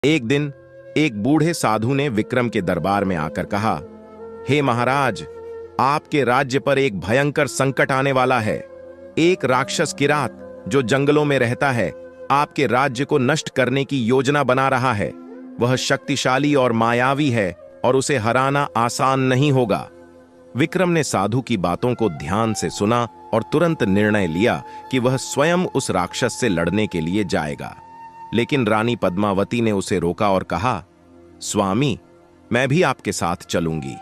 एक दिन एक बूढ़े साधु ने विक्रम के दरबार में आकर कहा, हे महाराज, आपके राज्य पर एक भयंकर संकट आने वाला है। एक राक्षस किरात जो जंगलों में रहता है आपके राज्य को नष्ट करने की योजना बना रहा है। वह शक्तिशाली और मायावी है और उसे हराना आसान नहीं होगा। विक्रम ने साधु की बातों को ध्यान से सुना और तुरंत निर्णय लिया कि वह स्वयं उस राक्षस से लड़ने के लिए जाएगा। लेकिन रानी पद्मावती ने उसे रोका और कहा, स्वामी, मैं भी आपके साथ चलूंगी।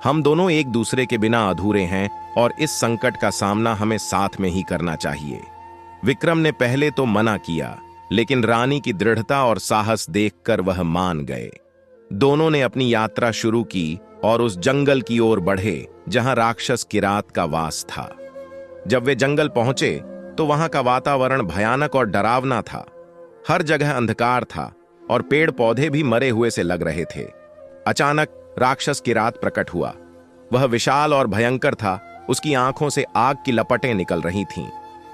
हम दोनों एक दूसरे के बिना अधूरे हैं और इस संकट का सामना हमें साथ में ही करना चाहिए। विक्रम ने पहले तो मना किया, लेकिन रानी की दृढ़ता और साहस देखकर वह मान गए। दोनों ने अपनी यात्रा शुरू की और उस जंगल की ओर बढ़े जहां राक्षस किरात का वास था। जब वे जंगल पहुंचे तो वहां का वातावरण भयानक और डरावना था। हर जगह अंधकार था और पेड़ पौधे भी मरे हुए से लग रहे थे। अचानक राक्षस किरात प्रकट हुआ। वह विशाल और भयंकर था। उसकी आंखों से आग की लपटें निकल रही थीं।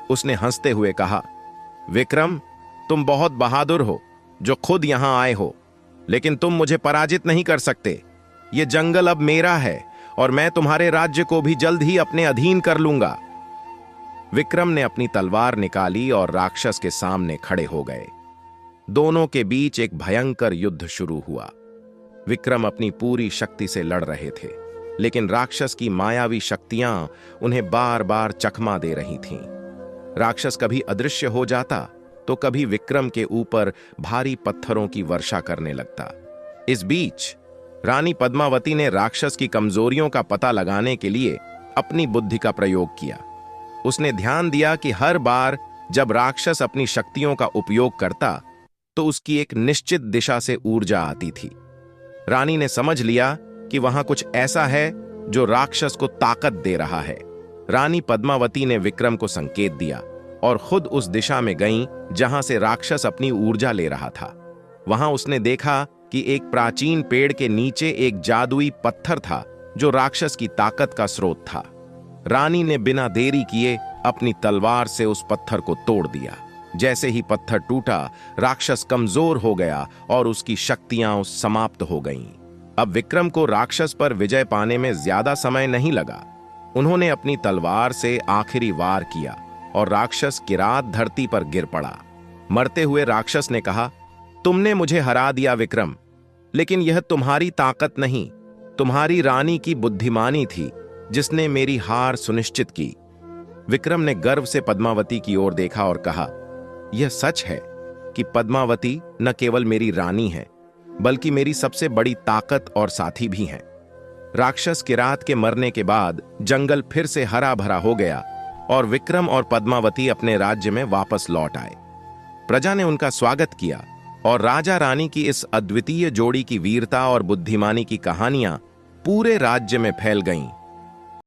उसने हंसते हुए कहा, विक्रम, तुम बहुत बहादुर हो जो खुद यहां आए हो, लेकिन तुम मुझे पराजित नहीं कर सकते। यह जंगल अब मेरा है और मैं तुम्हारे राज्य को भी जल्द ही अपने अधीन कर लूंगा। विक्रम ने अपनी तलवार निकाली और राक्षस के सामने खड़े हो गए। दोनों के बीच एक भयंकर युद्ध शुरू हुआ। विक्रम अपनी पूरी शक्ति से लड़ रहे थे, लेकिन राक्षस की मायावी शक्तियां उन्हें बार बार चकमा दे रही थीं। राक्षस कभी अदृश्य हो जाता तो कभी विक्रम के ऊपर भारी पत्थरों की वर्षा करने लगता। इस बीच रानी पद्मावती ने राक्षस की कमजोरियों का पता लगाने के लिए अपनी बुद्धि का प्रयोग किया। उसने ध्यान दिया कि हर बार जब राक्षस अपनी शक्तियों का उपयोग करता तो उसकी एक निश्चित दिशा से ऊर्जा आती थी। रानी ने समझ लिया कि वहां कुछ ऐसा है जो राक्षस को ताकत दे रहा है। रानी पद्मावती ने विक्रम को संकेत दिया और खुद उस दिशा में गईं जहां से राक्षस अपनी ऊर्जा ले रहा था। वहां उसने देखा कि एक प्राचीन पेड़ के नीचे एक जादुई पत्थर था जो राक्षस की ताकत का स्रोत था। रानी ने बिना देरी किए अपनी तलवार से उस पत्थर को तोड़ दिया। जैसे ही पत्थर टूटा, राक्षस कमजोर हो गया और उसकी शक्तियां समाप्त हो गईं। अब विक्रम को राक्षस पर विजय पाने में ज्यादा समय नहीं लगा। उन्होंने अपनी तलवार से आखिरी वार किया और राक्षस किरात धरती पर गिर पड़ा। मरते हुए राक्षस ने कहा, तुमने मुझे हरा दिया विक्रम, लेकिन यह तुम्हारी ताकत नहीं, तुम्हारी रानी की बुद्धिमानी थी जिसने मेरी हार सुनिश्चित की। विक्रम ने गर्व से पद्मावती की ओर देखा और कहा, यह सच है कि पद्मावती न केवल मेरी रानी है, बल्कि मेरी सबसे बड़ी ताकत और साथी भी हैं। राक्षस किरात के मरने के बाद जंगल फिर से हरा भरा हो गया और विक्रम और पद्मावती अपने राज्य में वापस लौट आए। प्रजा ने उनका स्वागत किया और राजा रानी की इस अद्वितीय जोड़ी की वीरता और बुद्धिमानी की कहानियां पूरे राज्य में फैल गईं।